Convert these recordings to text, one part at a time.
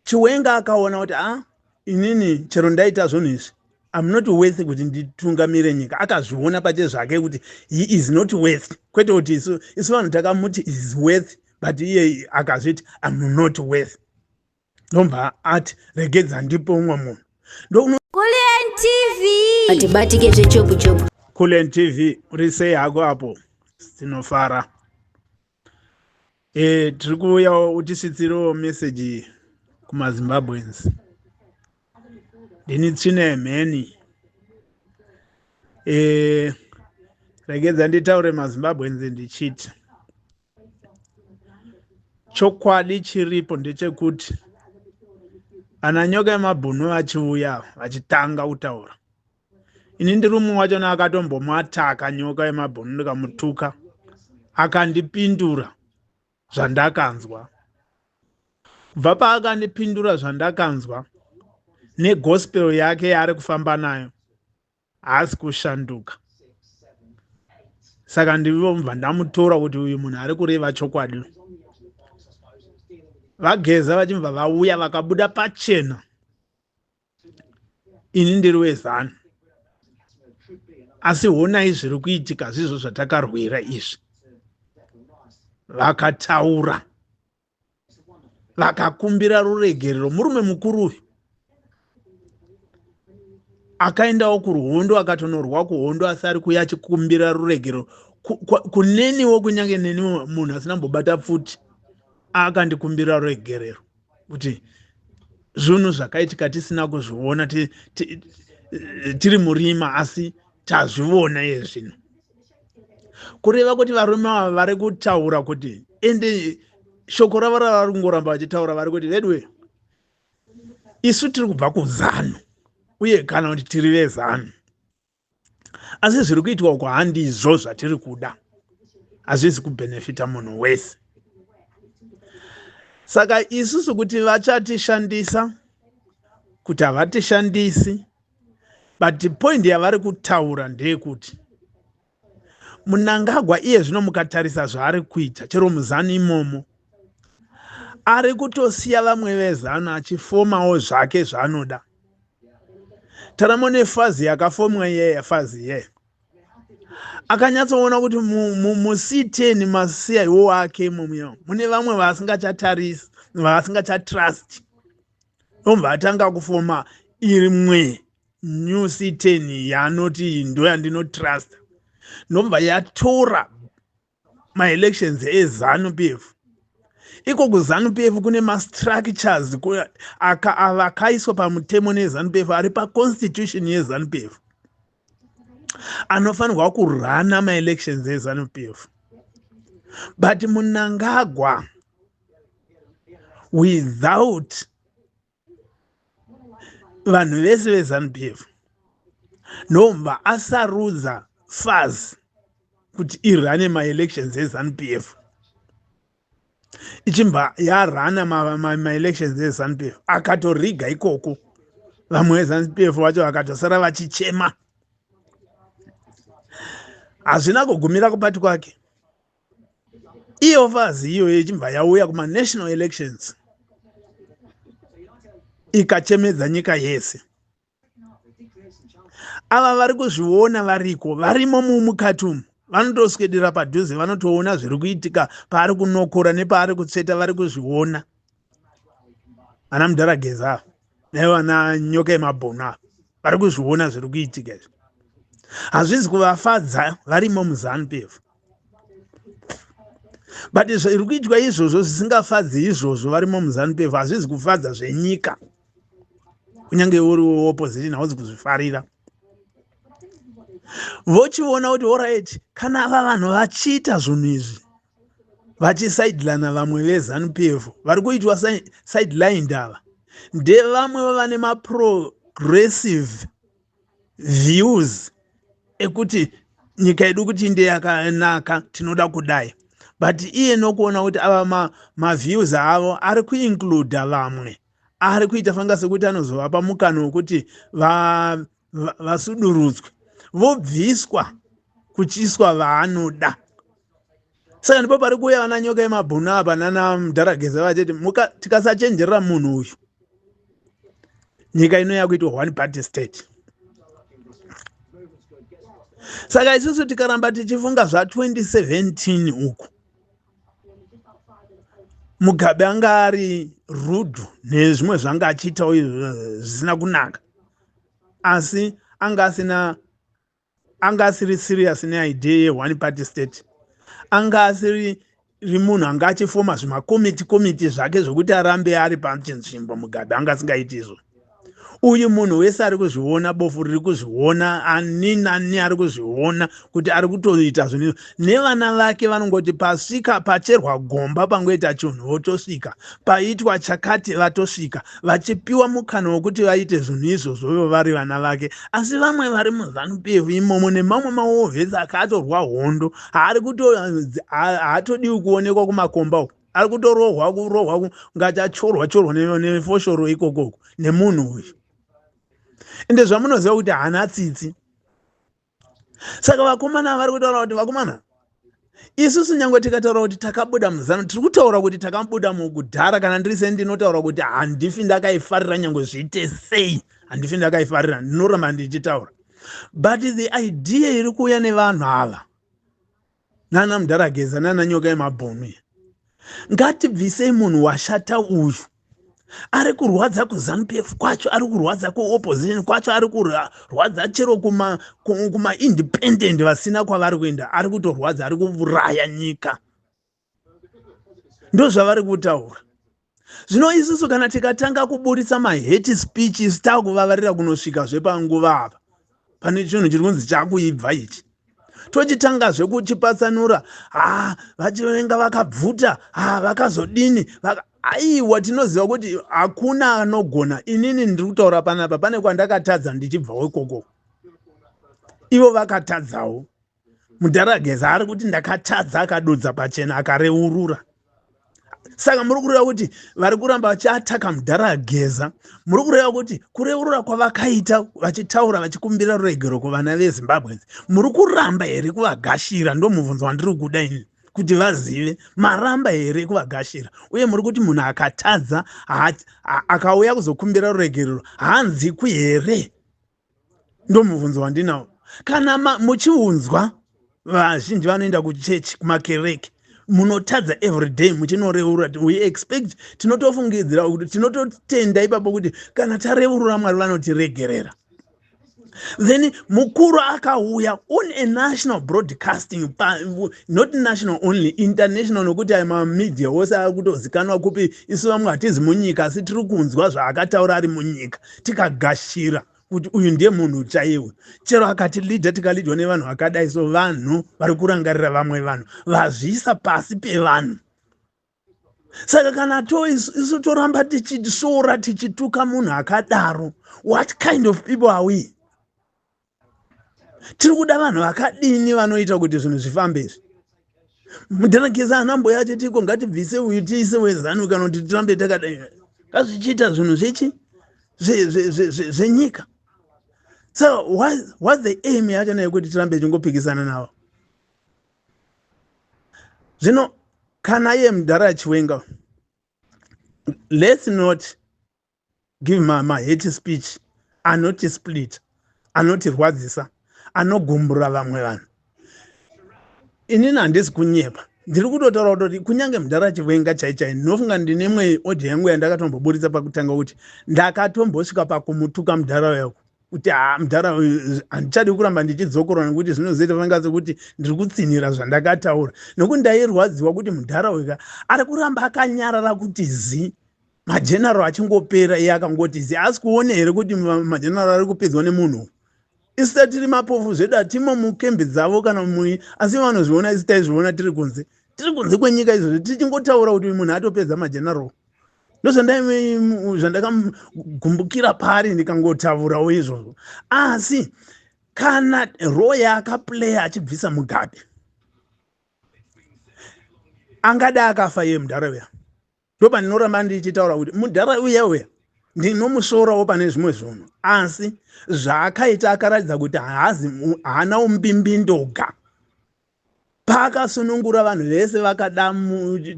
Chiwenga akaona kuti inini chero ndaita zvinhu izvi I'm not worth kuti nditungamire nyika. Akazviona pache zvake kuti he is not worth. Kwete kuti isu vanhu takamuti is worth, but iye akazviti I'm not worth. Ndomba ati regedza ndipo umwe munhu. Kulen TV. Atibatike zvechobu. Kulen TV urisei hako hapo sinofara. Tiri kuuya utisvitsiro message kumaZimbabweans. Ndini tsvine mheni. Regedza nditaure maZimbabweans ndichiti. Chokwadi chiripo ndechekuti ananyoka emabhunu vachiuya vachitanga kutaura. Ini ndiri mumwe wacho akatombomuataka nyoka yemabhunu ndikamutuka. Akandipindura zvandakanzwa. Kubva paakandipindura zvandakanzwa negospel yake yaari kufamba nayo haasi kushanduka. Saka ndibva ndamutora kuti uyu munhu ari kureva chokwadi. Vageza vachibva vauya vakabuda pachena. Ini ndiri weZANU. Asi honai zviri kuitika zvizvo zvatakarwira izvi. Vakataura. Vakakumbira ruregerero. Murume mukuru uyu akaendawo kuhondo akatonorwa kuhondo asi ari kuuya achikumbira ruregerero. Kuneniwo kunyange neni munhu asina mbobata pfuti akandikumbira ruregerero kuti zvinhu zvakaitika tisina kuzviona tiri murima asi tazviona izvino. Kureva kuti varume ava vari kutaura kuti ende shoko ravo ravari kungoramba vachitaura vari kuti vedwe isu tiri kubva kuZANU uye kana kuti tiri veZANU. Asi zviri kuitwa uko handizvo zvatiri kuda. Hazvizi kubhenefita munhu wese. Saka isusu kuti vachatishandisa kuti havatishandisi, but point yavari kutaura ndeyekuti Mnangagwa iye zvino mukatarisa zvaari kuita chero muZANU imomo ari kutosiya vamwe veZANU achifomawo zvake zvaanoda. Taramone fazi yakafomwa iye fazi iye. Akanyatsoona kuti mu-C10 masiyawo wake imomo mune vamwe vasingachatarisi, vasingachatrust. Ndomva atanga kufoma imwe new C10 yaanoti ndo yandinotrust. Ndomva yatora ma-elections eZANU PF. Iko kuZANU PF kune ma-structures akaiswa pamutemo neZANU PF ari pa-constitution yeZANU PF. Anofanirwa kurana ma-elections eZANU PF. But Mnangagwa without vanhu vese veZANU PF ndomba asarudza fazi kuti irane ma-elections eZANU PF. Ichimba yarana ma-elections eZANU PF akatoriga ikoko. Vamwe veZANU PF vacho vakatosara vachichema. Hazvina kugumira kupati kwake. Iyo fazi iyo ichimba yauya kuma-national elections ikachemedza nyika yese. Ava vari kuzviona variko, varimo mukati umu. Vanotoswedera padhuze, vanotoona zviri kuitika paari kunokora nepaari kutsveta vari kuzviona. Vana Mudarageza nevana nyoka yemabhonu vari kuzviona zviri kuitika izvi. Hazvizi kuvafadza varimo muZANU PF. But zviri kuitwa izvozvo zvisingafadzi izvozvo varimo muZANU PF hazvizi kufadza zvenyika. Kunyange uri opposition hauzi kuzvifarira. Vochiona kuti alright, kana ava vanhu vachiita zvinhu izvi vachisidelana vamwe veZANU PF vari kuitwa sidelined ava ndevamwe vane ma-progressive views ekuti nyika yedu kuti inde yakanaka tinoda kudai. But iye nokuona kuti ava ma-views avo ari kuinclude vamwe. Ari kuita fanga sekuti anozovapa mukana wekuti vasudurudzwe. Vobviswa kuchiswa vaanoda. Saka ndipo pari kuuya vana nyoka yemabhunu apa nana Mudarageza vachiti tikasachenjerera munhu uyu nyika ino yakuitwa one party state. Saka isusu tikaramba tichifunga zva 2017 uku Mugabe anga ari rude nezvimwe zvanga achiitawo zvisina kunaka, asi anga asiri serious neidea ye-one party state. Anga asiri munhu anga achifoma zvimakomiti zvake zvokuti arambe ari pachinzvimbo. Mugabe anga asingaiti izvo. Uyu munhu wese ari kuzviona, bofu riri kuzviona, ani nani ari kuzviona kuti ari kutoita zvinhu. Nevana vake vanongoti pasvika pacherwa gomba pangoita chinhu votosvika, paitwa chakati vatosvika, vachipiwa mukana wokuti vaite zvinhu izvozvo vari vana vake. Asi vamwe vari muZANU-PF imomo nemamwe maovhesi akatorwa hondo haatodiwi kuonekwa kumakomba uku, ari kutorohwa ngati achorwa nefoshoro ikokoko nemunhu uyu. Ende zvamunoziva kuti haana tsitsi. Saka vakomana vari kutaura kuti vakomana, isusu nyange tikataura kuti takabuda muZANU, tiri kutaura kuti takabuda mukudhara. Kana ndiri ndinotaura kuti handifi ndakaifarira nyange zviite sei, handifi ndakaifarira, ndinoramba ndichitaura. But the idea iri kuuya nevanhu ava nana Mudarageza nana Nyoka yeMabhonu, ngatibvisei munhu washata uyu. Ari kurwadza kuZANU-PF kwacho, ari kurwadza kuopposition kwacho, ari kurwadza chero kuma independent vasina kwavari kuenda, ari kutorwadza, ari kuuraya nyika. Ndo zvavari kutaura. Zvino isusu kana tikatanga kuburitsa hate speeches takuvavarira kunosvika zvepanguva apa, pane chinhu chiri kunzi chakuibva ichi. Tochitanga zvekuchipatsanura, vachivenga vakabvuta, vakazodini, aiwa tinoziva kuti hakuna anogona. Inini ndiri kutaura panapa, pane kwandakatadza ndichibvawo ikoko. Ivo vakatadzawo. Mudarageza ari kuti ndakatadza, akadodza pachena akareurura. Saka muri kureva kuti vari kuramba vachiataka Mudarageza. Muri kureva kuti kureurura kwavakaita vachitaura vachikumbira ruregero kuvana veZimbabwe, muri kuramba here kuvagashira? Ndo mubvunzo wandiri kuda ini, kuti vazive maramba here kuvagashira. Uye muri kuti munhu akatadza akauya kuzokumbira ruregero haanzikwi here? Ndo mubvunzo wandinawo. Kana muchiunzwa vazhinji vanoenda kuchechi, kumakereke, munotadza everyday muchinoreurura, we expect, tinotofungidzira kuti tinototenda ipapo kuti kana tareurura Mwari vanotiregerera. Then mukuru akauya on a national broadcasting, not national only, international, nokuti media wose akutozikanwa kupi isu vamwe hatizi munyika asi tiri kunzwa zvaakataura ari munyika, tikagashira kuti uyu ndiye munhu chaiwe. Chero akatilidha tikalidhwa nevanhu vakadai, so vanhu vari kurangarira vamwe vanhu, vazviisa pasi pevanhu. Saka kana isu toramba tichisora tichituka munhu akadaro, what kind of people are we? Tiri kuda vanhu vakadini vanoita kuti zvinhu zvifambe izvi? Mudarageza anamboya achitiko ngatibvise uyu tiise weZANU kana kuti tirambe takadai. Ngazvichiita zvinhu zvechi zvenyika. So what's the aim yacho nayo kuti tirambe tingopikisana navo? Zvino kana iye Mudara Chiwenga, let's not give my hate speech, anoti split, anoti rwadzisa, anogumbura vamwe vanhu. Inini handisi kunyepa. Ndiri kutotaura kuti kunyange Mudara Chiwenga chaichai, ndinofunga ndinemwe audio yangu yandakatomboburitsa pakutanga kuti ndakatombosvika pakumutuka Mudara uyu kuti Mudara handichadi kuramba ndichidzokorana nekuti zvinozoita vangazi kuti ndiri kutsinira zvandakataura. Nokuti ndairwadziwa kuti Mudara uyu ari kuramba akanyarara kuti zi majenerali achingopera, iye akangoti zi. Asi kuone here kuti majenerali ari kupedzwa nemunhu? Isita tiri mapofu zvedu, hatimo mukembe dzavo kana mui, asi vanozviona isi taizviona tiri kunze kwenyika izvozvo, tichingotaura kuti munhu atopedza majenerali. Ndozvandakagumbukira pari ndikangotaurawo izvozvo. Asi kana role yaakaplaya achibvisa Mugabe, angada akafa iye Mudara uya. Ndopa ndinoramba ndichitaura kuti Mudara uya ndinomusorawo pane zvimwe zvinhu, asi zvaakaita akaratidza kuti haana umbimbindoga. Paakasunungura vanhu vese vakada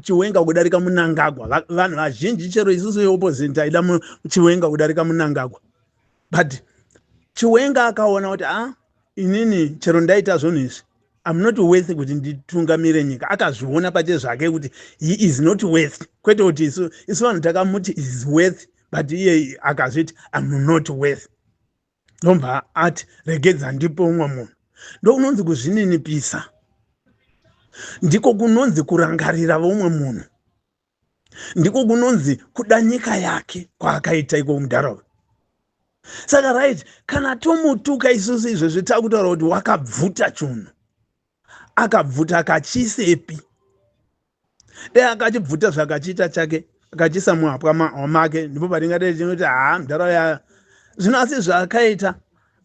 Chiwenga kudarika Mnangagwa. Vanhu vazhinji chero isusu yeopposite taida Chiwenga kudarika Mnangagwa. but Chiwenga akaona kuti inini chero ndaita zvinhu izvi I'm not worth kuti nditungamire nyika. Akazviona pache zvake kuti he is not worth. Kwete kuti isu vanhu takamuti is worth, but iye akazviti I'm not worth. Ndomba ati regedza ndipo umwe munhu. Ndokunonzi kuzvininipisa. Ndiko kunonzi kurangarira vomwe munhu. Ndiko kunonzi kuda nyika yake kwaakaita iko muntaraunda. Saka right, kana tomutuka isusu izvezvi takutaura kuti wakabvuta chunhu. Akabvuta akachisepi. Akachibvuta zvakachiita chake, akachisa muhapwa make, ndipo patingati chinoti muntaraunda zvino asi zvaakaita.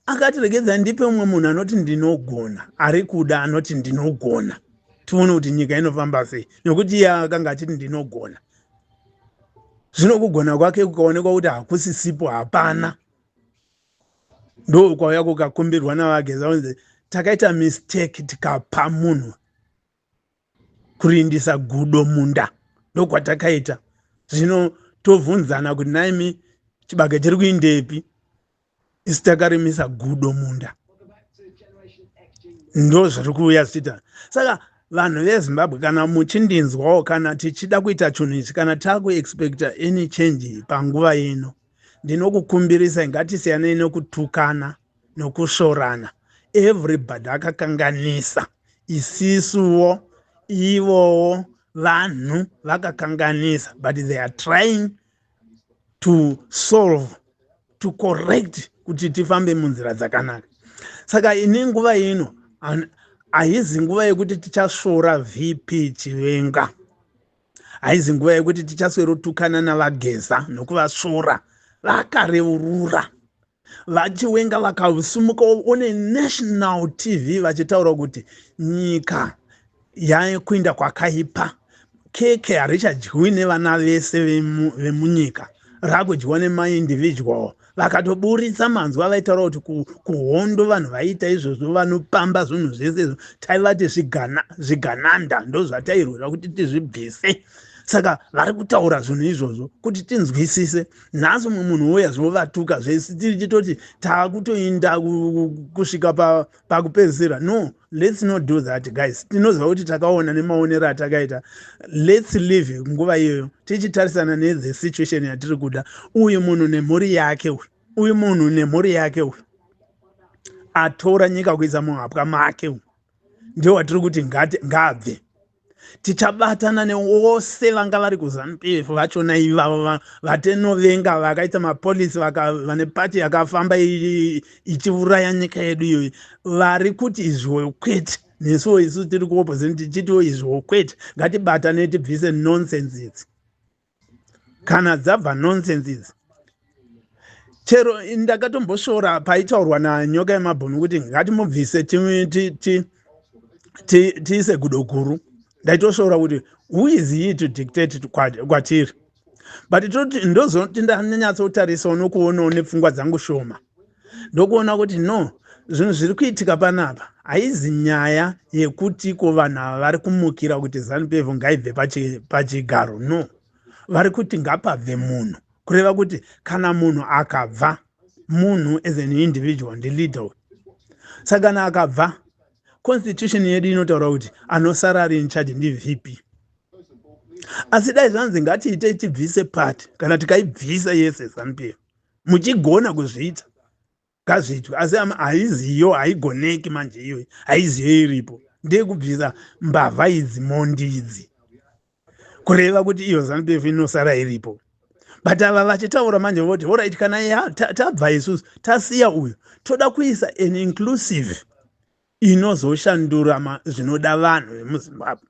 Akati regedza ndipe umwe munhu anoti ndinogona, ari kuda anoti ndinogona. Tione kuti nyika inofamba sei, nokuti iye akanga achiti ndinogona. Zvino kugona kwake kukaonekwa kuti hakusisipo, hapana. Ndo kwauya kukakumbirwa navageza kunzi takaita mistake tikapa munhu kurindisa gudo munda. Ndo kwatakaita. Zvino tovhunzana kuti naimi chibage chiri kuindepi. Isi takarimisa gudo munda. Ndo zviri kuuya zvichita. Saka vanhu veZimbabwe kana muchindinzwawo kana tichida kuita chinhu ichi kana takuexpecta any change panguva ino, ndinokukumbirisa ngatisiyanei nokutukana nokusvorana. Everybody akakanganisa. Isisuwo, ivowo, vanhu vakakanganisa, but they are trying to solve, to correct kuti tifambe munzira dzakanaka. Saka ini nguva ino haizi nguva yekuti tichasvora VP Chiwenga. Haizi nguva yekuti tichaswerotukana navageza nokuvasvora. Vakareurura. VaChiwenga vakasimuka one national TV vachitaura kuti nyika yakuinda kwakaipa. Keke harichadyiwi nevana vese vemunyika. Rakudyiwa nemaindividual. Vakatoburitsa manzwa vaitaura kuti kuhondo vanhu vaita izvozvo vanopamba zvinhu zvese taivati zvigananda ndo zvatairwira kuti tizvibvise. Saka vari kutaura zvinhu izvozvo kuti tinzwisise. Nhasi munhu uya zvinovatuka zvese tichitoti taakutoinda kusvika pakupedzisira. No, let's not do that guys. Tinoziva kuti takaona nemaonero atakaita. Let's live nguva iyoyo tichitarisana nethe situation yatiri kuda. Uyu munhu nemhuri yake uyu. Uyu munhu nemhuri yake uyu. Atora nyika kuisa muhapwa make uyu. Ndio watiri kuti ngabve. Tichabatana nevose vanga vari kuZANU-PF vachona ivavo vatinovenga vakaita mapolisi vane pati yakafamba ichiuraya nyika yedu iyoyi. Vari kuti izvo kwete. Nesuwo isu tiri kuopposite tichitiwo izvo kwete. Ngatibatane tibvise nonsense idzi. Kana dzabva nonsense idzi. Chero ndakatombosvora paitaurwa nanyoka yemabhunu kuti ngatimubvise tiise gudo guru. Ndaitosvora kuti who is he to dictate kwatiri. But ndozoti ndanyatsotarisa nokuonawo nepfungwa dzangu shoma. Ndokuona kuti no, zvinhu zviri kuitika panapa haizi nyaya yekuti ko vanhu ava vari kumukira kuti ZANU-PF ngaibve pachigaro. No, vari kuti ngapabve munhu. Kureva kuti kana munhu akabva, munhu as an individual ndi leader. Saka kana akabva, constitution yedu inotaura kuti anosara ari in charge ndi VP. Asi dai zvanzi ngatiite tibvise party kana tikaibvisa yese ZANU-PF. Muchigona kuzviita. Ngazviitwe. Asi haiziyo, haigoneki manje iyoyi. Haiziyo iripo. Ndeyekubvisa mbavha idzi mondi idzi. Kureva kuti iyo ZANU-PF inosara iripo. But ava vachitaura manje voti alright kana tabva isusu tasiya uyu toda kuisa an inclusive inozoshandura zvinoda vanhu vemuZimbabwe.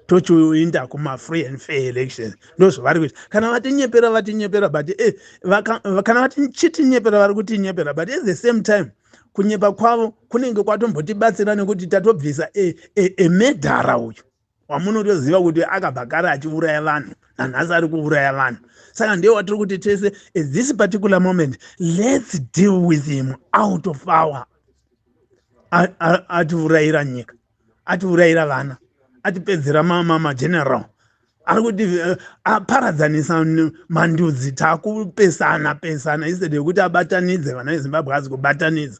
Tochoinda kuma-free and fair elections. Ndozvavari kuita. Kana vatinyepera but kana vatinyepera vari kutinyepera, but at the same time kunyepa kwavo kunenge kwatombotibatsira nekuti tatobvisa medhara uyu wamunotoziva kuti akabhagara achiuraya vanhu nanhasi ari kuuraya vanhu. Saka ndiye watiri kuti tese at this particular moment let's deal with him out of our atiurayira nyika, atiurayira vana, atipedzera mageneral, ari kuti aparadzanisa mandudzi takupesana instead yekuti abatanidze vana veZimbabwe azi kubatanidza.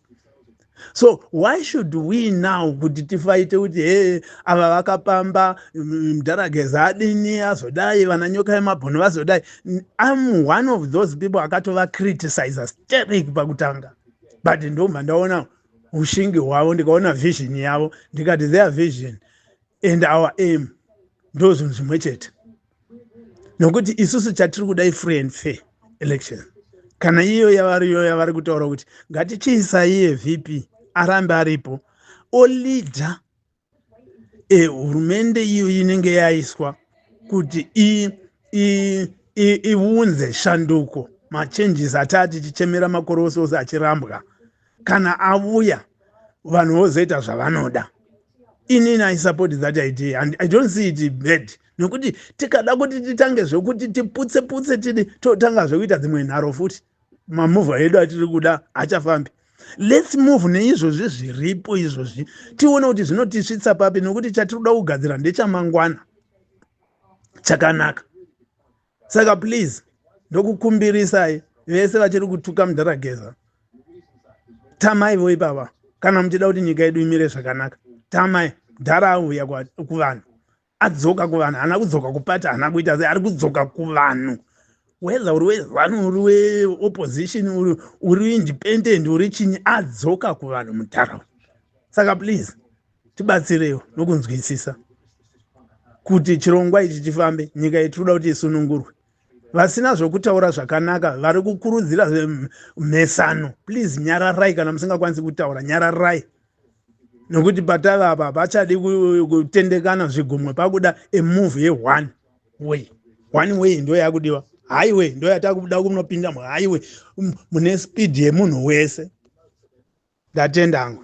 So why should we now kuti tifaite kuti ava vakapamba Mdarageza adini azodai vana nyoka yemabhunu vazodai? I'm one of those people akatova criticize sterek pakutanga, but ndobva ndaona ushingi hwavo ndikaona vision yavo ndikati their vision and our aim ndo zvinhu zvimwe chete, nokuti isusu chatiri kudai free and fair election. Kana iyo yavari kutaura kuti ngatichiisa iye VP arambe aripo olidha hurumende iyo inenge yaiswa kuti iunze shanduko machanges atati tichemera makorososi achirambwa. Kana avuya vanhu vozoita zvavanoda. Inini I support that idea and I don't see it bad. Nokuti tikada kuti titange zvokuti tiputse tidi totanga zvokuita dzimwe nharo futi mamuvha edu atiri kuda achafambi. Let's move neizvozvi zviripo izvozvi tione kuti zvinotisvitsa papi, nokuti chatiri kuda kugadzira ndechamangwana chakanaka. Saka please ndokukumbirisai vese vachiri kutuka Mdarageza, tamaivo ipapa. Kana muchida kuti nyika yedu imire zvakanaka, tamai. Dhara auya kuvanhu, adzoka kuvanhu, haana kudzoka kupata, haana kuita sei, ari kudzoka kuvanhu. Whether uri weZanu, uri weopposition, uri independent, uri chinyi, adzoka kuvanhu muntaraunda. Saka please tibatsirewo nokunzwisisa kuti chirongwa ichi chifambe, nyika yedu toda kuti isunungurwe. Vasina zvokutaura zvakanaka vari kukurudzira mhesano, please nyararai. Kana musingakwanisi kutaura nyararai, nokuti patava apa pachadi kutendekana zvigumwe pakuda emove ye-one way ndo yakudiwa. Highway ndo yatakuda kunopinda muhighway mune speed yemunhu wese. Ndatenda hangu.